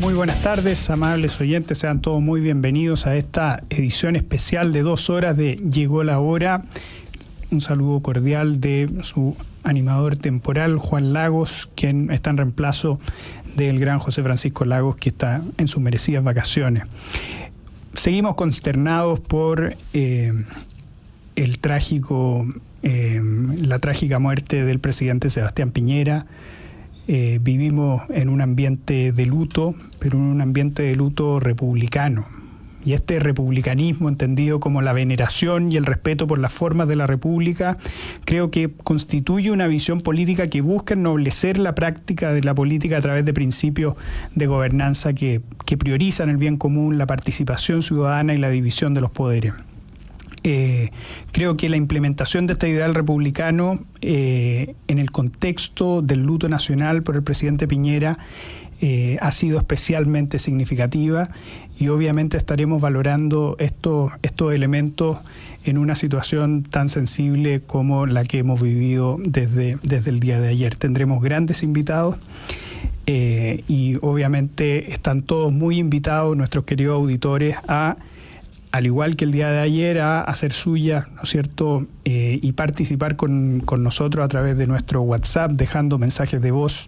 Muy buenas tardes, amables oyentes, sean todos muy bienvenidos a esta edición especial de 2 horas de Llegó la Hora. Un saludo cordial de su animador temporal, Juan Lagos, quien está en reemplazo del gran José Francisco Lagos, que está en sus merecidas vacaciones. Seguimos consternados por la trágica muerte del presidente Sebastián Piñera. Vivimos en un ambiente de luto, pero en un ambiente de luto republicano. Y este republicanismo, entendido como la veneración y el respeto por las formas de la República, creo que constituye una visión política que busca ennoblecer la práctica de la política a través de principios de gobernanza que priorizan el bien común, la participación ciudadana y la división de los poderes. Creo que la implementación de este ideal republicano en el contexto del luto nacional por el presidente Piñera ha sido especialmente significativa, y obviamente estaremos valorando estos elementos en una situación tan sensible como la que hemos vivido desde el día de ayer. Tendremos grandes invitados y obviamente están todos muy invitados, nuestros queridos auditores, al igual que el día de ayer, a hacer suya, ¿no es cierto?, y participar con nosotros a través de nuestro WhatsApp, dejando mensajes de voz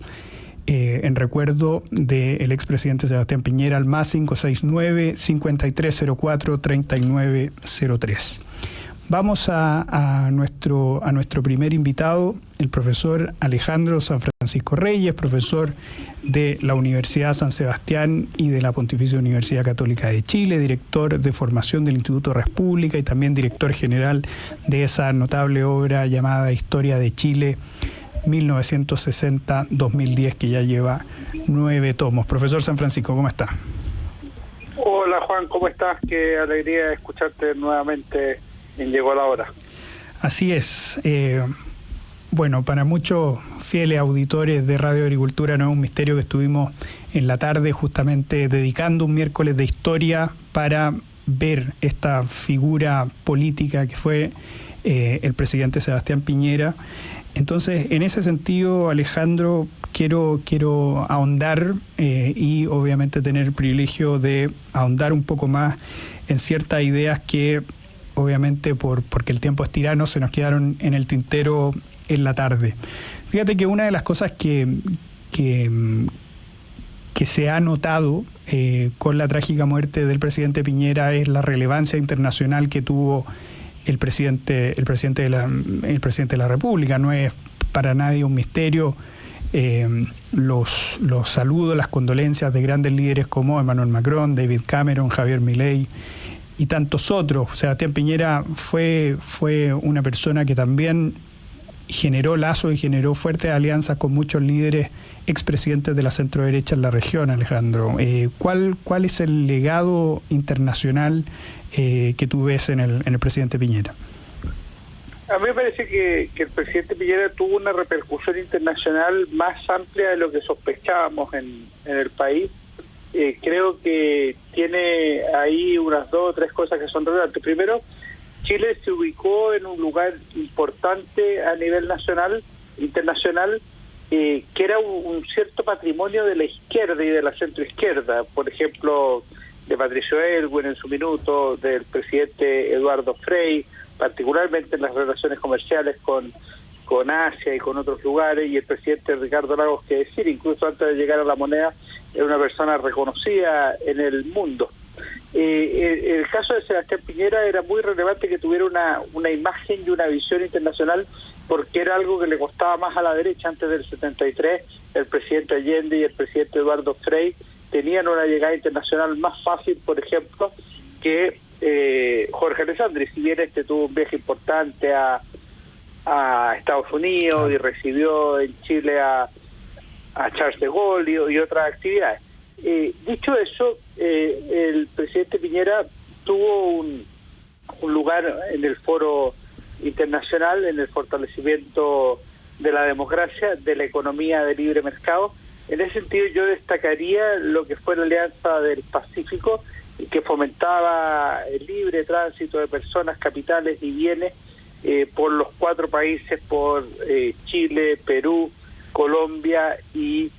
en recuerdo del expresidente Sebastián Piñera al más 569-5304-3903. Vamos a nuestro primer invitado, el profesor Alejandro San Francisco Reyes, profesor de la Universidad San Sebastián y de la Pontificia Universidad Católica de Chile, director de formación del Instituto República y también director general de esa notable obra llamada Historia de Chile 1960-2010, que ya lleva 9 tomos. Profesor San Francisco, ¿cómo está? Hola Juan, ¿cómo estás? Qué alegría escucharte nuevamente en Llegó la Hora. Así es. Bueno, para muchos fieles auditores de Radio Agricultura no es un misterio que estuvimos en la tarde justamente dedicando un miércoles de historia para ver esta figura política que fue el presidente Sebastián Piñera. Entonces, en ese sentido, Alejandro, quiero ahondar y obviamente tener el privilegio de ahondar un poco más en ciertas ideas que obviamente porque el tiempo es tirano se nos quedaron en el tintero en la tarde. Fíjate que una de las cosas que se ha notado con la trágica muerte del presidente Piñera es la relevancia internacional que tuvo el presidente de la República. No es para nadie un misterio los saludos, las condolencias de grandes líderes como Emmanuel Macron, David Cameron, Javier Milei y tantos otros. Sebastián Piñera fue una persona que también generó lazos y generó fuertes alianzas con muchos líderes expresidentes de la centroderecha en la región, Alejandro. ¿Cuál es el legado internacional que tú ves en el presidente Piñera? A mí me parece que el presidente Piñera tuvo una repercusión internacional más amplia de lo que sospechábamos en el país. Creo que tiene ahí unas 2 o 3 cosas que son relevantes. Primero, Chile se ubicó en un lugar importante a nivel internacional, que era un cierto patrimonio de la izquierda y de la centroizquierda. Por ejemplo, de Patricio Aylwin en su minuto, del presidente Eduardo Frei, particularmente en las relaciones comerciales con Asia y con otros lugares, y el presidente Ricardo Lagos, que decir, incluso antes de llegar a la moneda, era una persona reconocida en el mundo. El caso de Sebastián Piñera era muy relevante que tuviera una imagen y una visión internacional, porque era algo que le costaba más a la derecha. Antes del 73, el presidente Allende y el presidente Eduardo Frei tenían una llegada internacional más fácil, por ejemplo, que Jorge Alessandri. Si bien tuvo un viaje importante a Estados Unidos y recibió en Chile a Charles de Gaulle y otras actividades. Dicho eso, el presidente Piñera tuvo un lugar en el foro internacional, en el fortalecimiento de la democracia, de la economía de libre mercado. En ese sentido, yo destacaría lo que fue la Alianza del Pacífico, que fomentaba el libre tránsito de personas, capitales y bienes por los 4 países, por Chile, Perú, Colombia y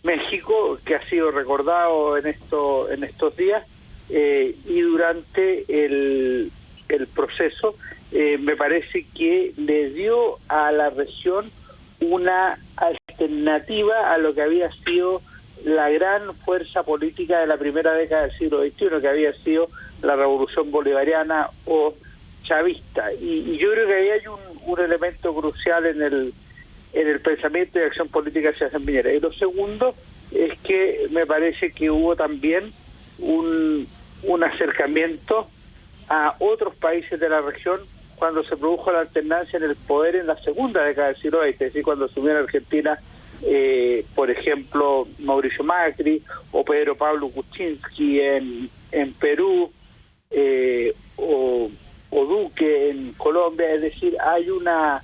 México, que ha sido recordado en estos días, y durante el proceso me parece que le dio a la región una alternativa a lo que había sido la gran fuerza política de la primera década del siglo XXI, que había sido la revolución bolivariana o chavista. Y yo creo que ahí hay un elemento crucial en el pensamiento y acción política de Sebastián Piñera. Y lo segundo es que me parece que hubo también un acercamiento a otros países de la región cuando se produjo la alternancia en el poder en la segunda década del siglo XX, es decir, cuando asumió en Argentina, por ejemplo, Mauricio Macri o Pedro Pablo Kuczynski en Perú, o Duque en Colombia. Es decir, hay una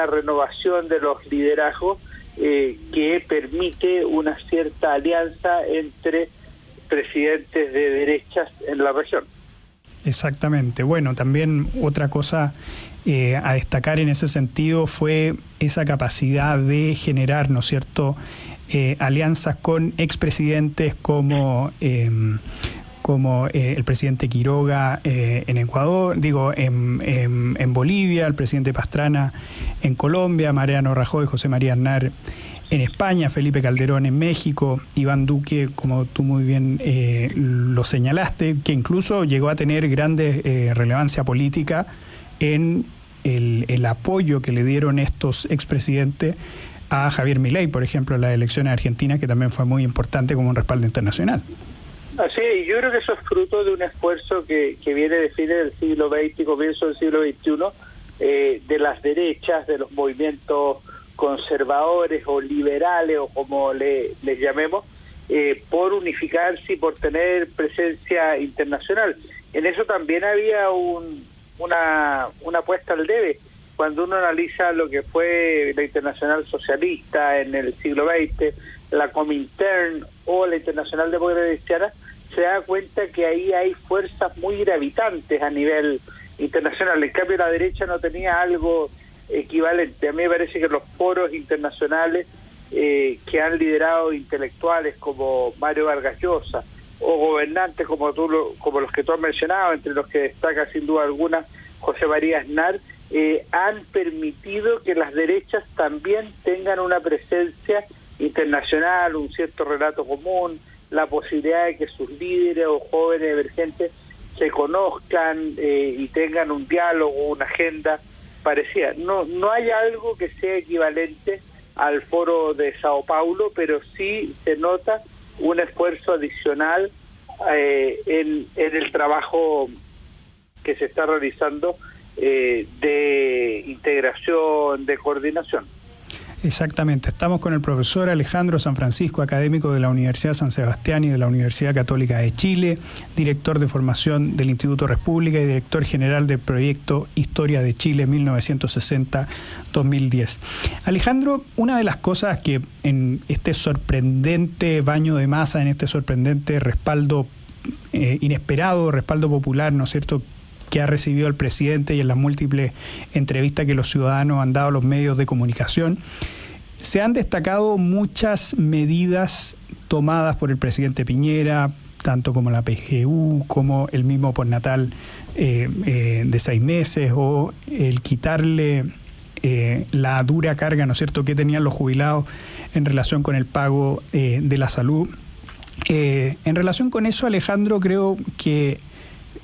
renovación de los liderazgos que permite una cierta alianza entre presidentes de derechas en la región. Exactamente. Bueno, también otra cosa a destacar en ese sentido fue esa capacidad de generar, ¿no es cierto?, alianzas con expresidentes como el presidente Quiroga en Ecuador, en Bolivia, el presidente Pastrana en Colombia, Mariano Rajoy, José María Aznar en España, Felipe Calderón en México, Iván Duque, como tú muy bien lo señalaste, que incluso llegó a tener grande relevancia política en el apoyo que le dieron estos expresidentes a Javier Milei, por ejemplo, en las elecciones argentinas, que también fue muy importante como un respaldo internacional. Así es, yo creo que eso es fruto de un esfuerzo que viene de fines del siglo XX, comienzo del siglo XXI, de las derechas, de los movimientos conservadores o liberales, o como les llamemos, por unificarse y por tener presencia internacional. En eso también había una apuesta al debe. Cuando uno analiza lo que fue la Internacional Socialista en el siglo XX, la Comintern o la Internacional Demócrata Cristiana, se da cuenta que ahí hay fuerzas muy gravitantes a nivel internacional. En cambio, la derecha no tenía algo equivalente. A mí me parece que los foros internacionales que han liderado intelectuales como Mario Vargas Llosa o gobernantes como los que tú has mencionado, entre los que destaca sin duda alguna José María Aznar, han permitido que las derechas también tengan una presencia internacional, un cierto relato común, la posibilidad de que sus líderes o jóvenes emergentes se conozcan y tengan un diálogo, una agenda parecida. No hay algo que sea equivalente al foro de Sao Paulo, pero sí se nota un esfuerzo adicional en el trabajo que se está realizando de integración, de coordinación. Exactamente. Estamos con el profesor Alejandro San Francisco, académico de la Universidad San Sebastián y de la Universidad Católica de Chile, director de formación del Instituto República y director general del proyecto Historia de Chile 1960-2010. Alejandro, una de las cosas que en este sorprendente baño de masa, en este sorprendente respaldo inesperado, respaldo popular, ¿no es cierto?, que ha recibido el presidente y en las múltiples entrevistas que los ciudadanos han dado a los medios de comunicación, se han destacado muchas medidas tomadas por el presidente Piñera, tanto como la PGU, como el mismo postnatal de 6 meses, o el quitarle la dura carga, ¿no es cierto?, que tenían los jubilados en relación con el pago de la salud. En relación con eso, Alejandro, creo que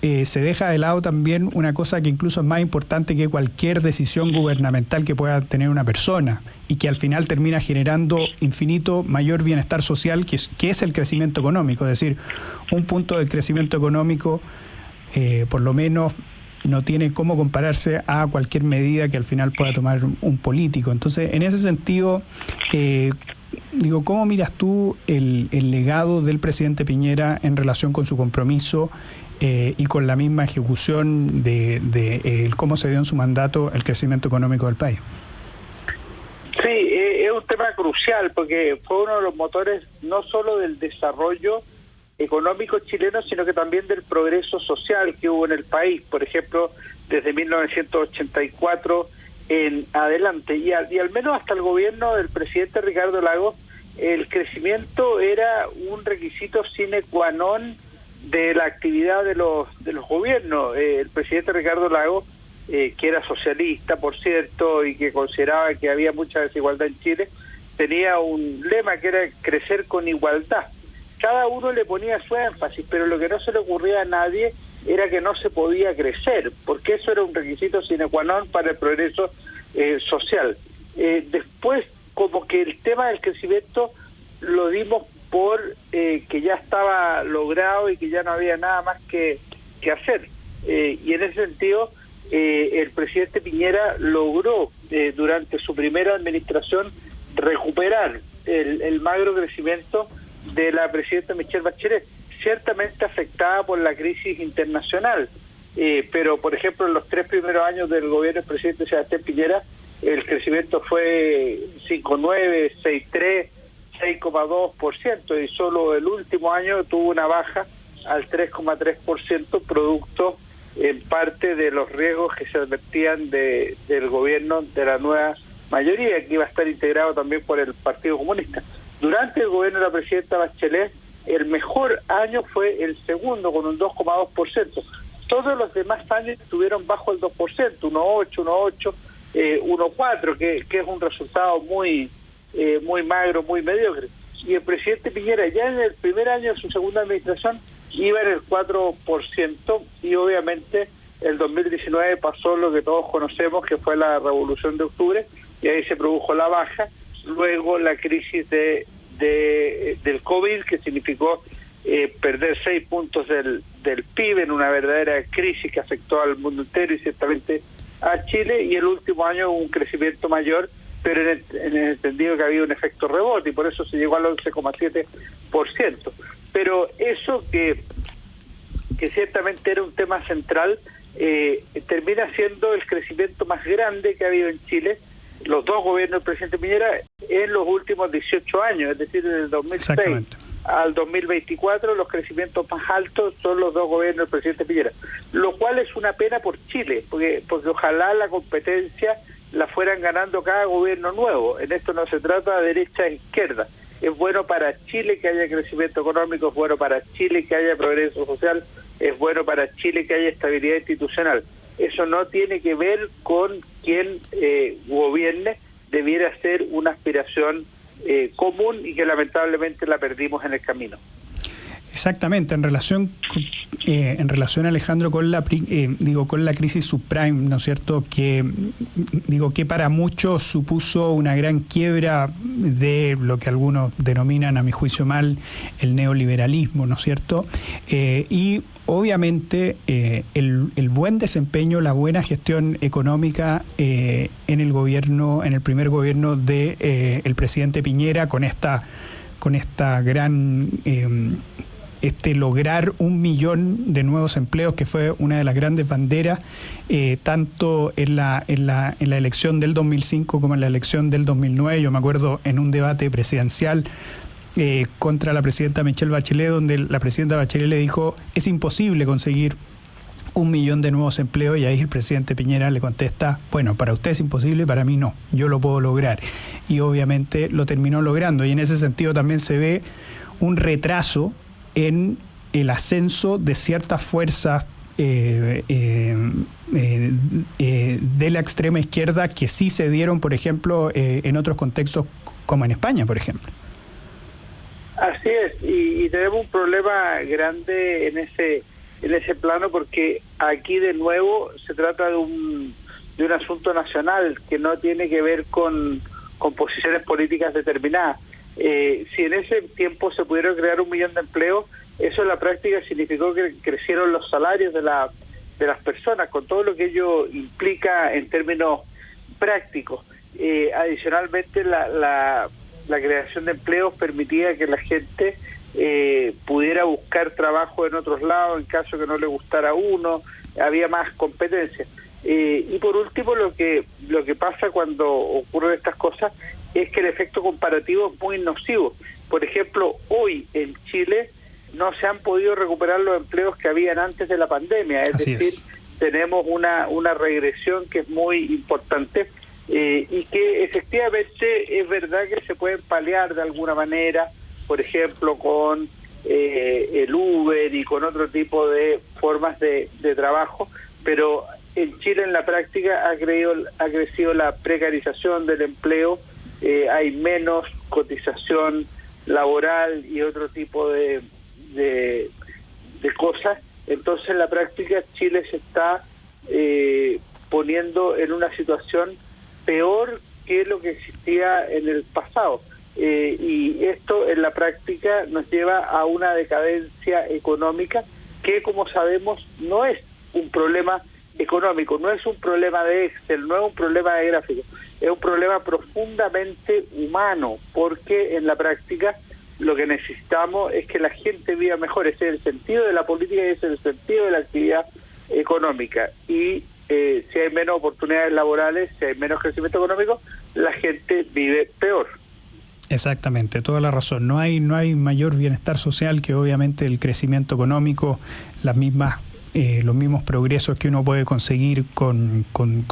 se deja de lado también una cosa que incluso es más importante que cualquier decisión gubernamental que pueda tener una persona y que al final termina generando infinito mayor bienestar social, que es el crecimiento económico. Es decir, un punto de crecimiento económico por lo menos no tiene cómo compararse a cualquier medida que al final pueda tomar un político. Entonces, en ese sentido, ¿cómo miras tú el legado del presidente Piñera en relación con su compromiso y con la misma ejecución de cómo se dio en su mandato el crecimiento económico del país? Sí, es un tema crucial porque fue uno de los motores no solo del desarrollo económico chileno, sino que también del progreso social que hubo en el país, por ejemplo, desde 1984 en adelante, y al menos hasta el gobierno del presidente Ricardo Lagos, el crecimiento era un requisito sine qua non de la actividad de los gobiernos. El presidente Ricardo Lagos, que era socialista, por cierto, y que consideraba que había mucha desigualdad en Chile, tenía un lema que era crecer con igualdad. Cada uno le ponía su énfasis, pero lo que no se le ocurría a nadie era que no se podía crecer, porque eso era un requisito sine qua non para el progreso social. Después, como que el tema del crecimiento lo dimos por que ya estaba logrado y que ya no había nada más que hacer. Y en ese sentido, el presidente Piñera logró, durante su primera administración, recuperar el magro crecimiento de la presidenta Michelle Bachelet, ciertamente afectada por la crisis internacional, pero por ejemplo en los 3 primeros años del gobierno del presidente Sebastián Piñera el crecimiento fue 5,9, 6,3, 6,2%, y solo el último año tuvo una baja al 3,3%, producto en parte de los riesgos que se advertían del gobierno de la nueva mayoría, que iba a estar integrado también por el Partido Comunista. Durante el gobierno de la presidenta Bachelet, el mejor año fue el segundo, con un 2,2%. Todos los demás años estuvieron bajo el 2%, 1,8, 1,8, 1,4, que es un resultado muy magro, muy mediocre. Y el presidente Piñera, ya en el primer año de su segunda administración, iba en el 4%, y obviamente el 2019 pasó lo que todos conocemos, que fue la Revolución de Octubre, y ahí se produjo la baja. Luego la crisis del COVID, que significó perder 6 puntos del PIB en una verdadera crisis que afectó al mundo entero y ciertamente a Chile, y el último año un crecimiento mayor, pero en el entendido que había un efecto rebote, y por eso se llegó al 11,7%. Pero eso que ciertamente era un tema central, termina siendo el crecimiento más grande que ha habido en Chile, los dos gobiernos del presidente Piñera, en los últimos 18 años, es decir, desde el 2006 al 2024, los crecimientos más altos son los dos gobiernos del presidente Piñera, lo cual es una pena por Chile, porque ojalá la competencia la fueran ganando cada gobierno nuevo. En esto no se trata de derecha e izquierda. Es bueno para Chile que haya crecimiento económico, es bueno para Chile que haya progreso social, es bueno para Chile que haya estabilidad institucional. Eso no tiene que ver con quién gobierne, debiera ser una aspiración común, y que lamentablemente la perdimos en el camino. Exactamente, en relación Alejandro con la crisis subprime, ¿no es cierto? Que para muchos supuso una gran quiebra de lo que algunos denominan, a mi juicio mal, el neoliberalismo, ¿no es cierto? Y obviamente el buen desempeño, la buena gestión económica en el primer gobierno de el presidente Piñera, con esta gran lograr 1 millón de nuevos empleos, que fue una de las grandes banderas, tanto en la elección del 2005 como en la elección del 2009. Yo me acuerdo en un debate presidencial contra la presidenta Michelle Bachelet, donde la presidenta Bachelet le dijo: es imposible conseguir 1 millón de nuevos empleos, y ahí el presidente Piñera le contesta: bueno, para usted es imposible, para mí no, yo lo puedo lograr. Y obviamente lo terminó logrando, y en ese sentido también se ve un retraso en el ascenso de ciertas fuerzas de la extrema izquierda, que sí se dieron, por ejemplo, en otros contextos, como en España, por ejemplo. Así es, y tenemos un problema grande en ese plano, porque aquí de nuevo se trata de un asunto nacional que no tiene que ver con posiciones políticas determinadas. Si en ese tiempo se pudieron crear 1 millón de empleos, eso en la práctica significó que crecieron los salarios de las personas, con todo lo que ello implica en términos prácticos. Adicionalmente, la creación de empleos permitía que la gente pudiera buscar trabajo en otros lados en caso que no le gustara a uno, había más competencia. Y por último, lo que pasa cuando ocurren estas cosas es que el efecto comparativo es muy nocivo. Por ejemplo, hoy en Chile no se han podido recuperar los empleos que habían antes de la pandemia, es decir, tenemos una regresión que es muy importante, y que efectivamente es verdad que se pueden paliar de alguna manera, por ejemplo con el Uber y con otro tipo de formas de trabajo, pero en Chile en la práctica ha crecido la precarización del empleo, hay menos cotización laboral y otro tipo de cosas. Entonces en la práctica Chile se está poniendo en una situación peor que lo que existía en el pasado, y esto en la práctica nos lleva a una decadencia económica que, como sabemos, no es un problema económico, no es un problema de Excel, no es un problema de gráfico, es un problema profundamente humano, porque en la práctica lo que necesitamos es que la gente viva mejor. Ese es el sentido de la política y ese es el sentido de la actividad económica. Y si hay menos oportunidades laborales, si hay menos crecimiento económico, la gente vive peor. Exactamente, toda la razón. No hay mayor bienestar social que obviamente el crecimiento económico, los mismos progresos que uno puede conseguir con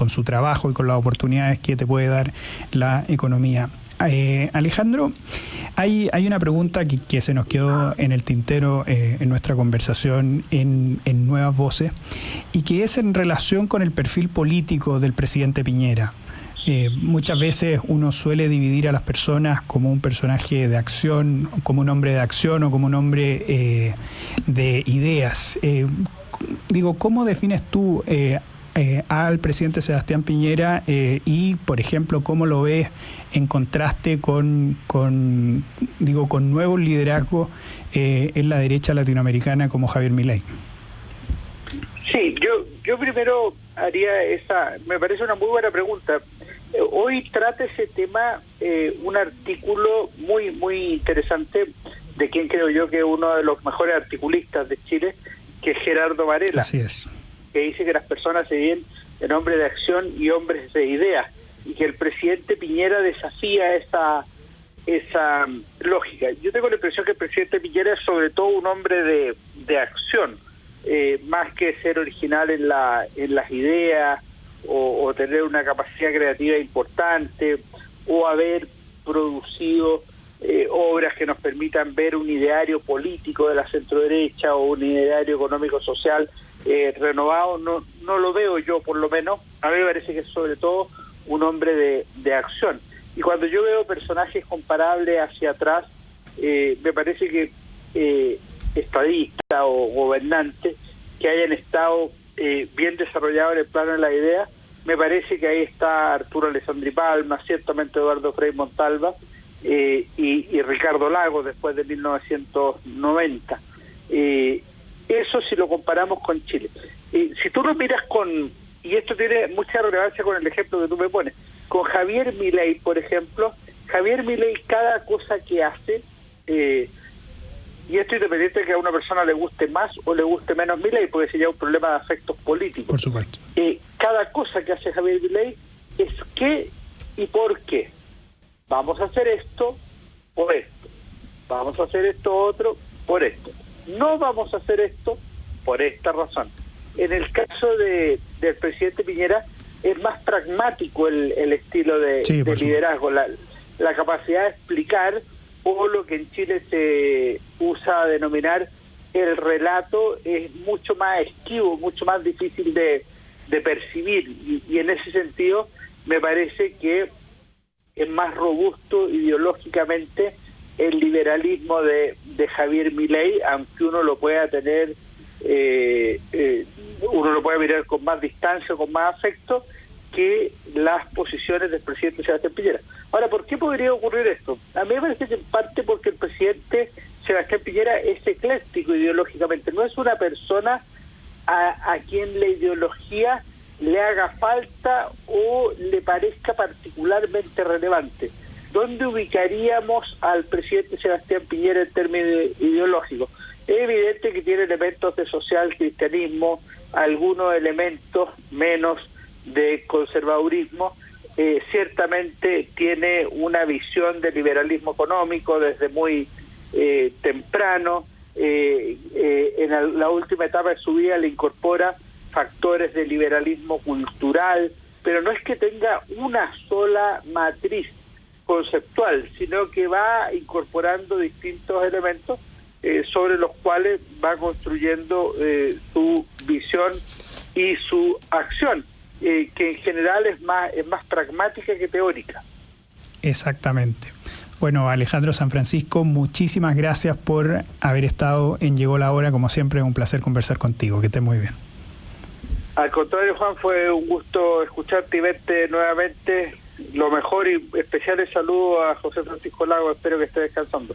su trabajo y con las oportunidades que te puede dar la economía. Alejandro, hay una pregunta que se nos quedó en el tintero en nuestra conversación en Nuevas Voces, y que es en relación con el perfil político del presidente Piñera. Muchas veces uno suele dividir a las personas como un personaje de acción, como un hombre de acción o como un hombre de ideas. ¿Cómo defines tú al presidente Sebastián Piñera y, por ejemplo, cómo lo ves en contraste con nuevos liderazgos en la derecha latinoamericana como Javier Milei? Sí, yo primero haría me parece una muy buena pregunta. Hoy trata ese tema un artículo muy muy interesante de quien creo yo que es uno de los mejores articulistas de Chile, que es Gerardo Varela. Así es. Que dice que las personas se dividen en hombres de acción y hombres de ideas, y que el presidente Piñera desafía esa lógica. Yo tengo la impresión que el presidente Piñera es sobre todo un hombre de acción, más que ser original en las ideas o tener una capacidad creativa importante o haber producido obras que nos permitan ver un ideario político de la centroderecha o un ideario económico-social renovado. No lo veo yo, por lo menos. A mí me parece que es sobre todo un hombre de acción. Y cuando yo veo personajes comparables hacia atrás, me parece que estadistas o gobernantes que hayan estado bien desarrollados en el plano de la idea, me parece que ahí está Arturo Alessandri Palma, ciertamente Eduardo Frei Montalva, y Ricardo Lagos después de 1990. Eso si lo comparamos con Chile. Si tú lo miras y esto tiene mucha relevancia con el ejemplo que tú me pones, con Javier Milei, por ejemplo, Javier Milei, cada cosa que hace, y esto independiente de que a una persona le guste más o le guste menos Milei, porque sería un problema de afectos políticos. Por supuesto. Cada cosa que hace Javier Milei es qué y por qué. Vamos a hacer esto por esto. Vamos a hacer esto otro por esto. No vamos a hacer esto por esta razón. En el caso del presidente Piñera es más pragmático el estilo de liderazgo, la capacidad de explicar, o lo que en Chile se usa a denominar el relato, es mucho más esquivo, mucho más difícil de percibir, y en ese sentido me parece que es más robusto ideológicamente el liberalismo de Javier Milei, aunque uno lo pueda tener, uno lo puede mirar con más distancia, con más afecto, que las posiciones del presidente Sebastián Piñera. Ahora, ¿por qué podría ocurrir esto? A mí me parece que en parte porque el presidente Sebastián Piñera es ecléctico ideológicamente, no es una persona a quien la ideología le haga falta o le parezca particularmente relevante. ¿Dónde ubicaríamos al presidente Sebastián Piñera en términos ideológicos? Es evidente que tiene elementos de social cristianismo, algunos elementos menos de conservadurismo, ciertamente tiene una visión de liberalismo económico desde muy temprano, en la última etapa de su vida le incorpora factores de liberalismo cultural, pero no es que tenga una sola matriz conceptual, sino que va incorporando distintos elementos sobre los cuales va construyendo su visión y su acción, que en general es más pragmática que teórica. Exactamente. Bueno, Alejandro San Francisco, muchísimas gracias por haber estado en Llegó la Hora. Como siempre, es un placer conversar contigo. Que estés muy bien. Al contrario, Juan, fue un gusto escucharte y verte nuevamente. Lo mejor y especiales saludos a José Francisco Lago. Espero que esté descansando.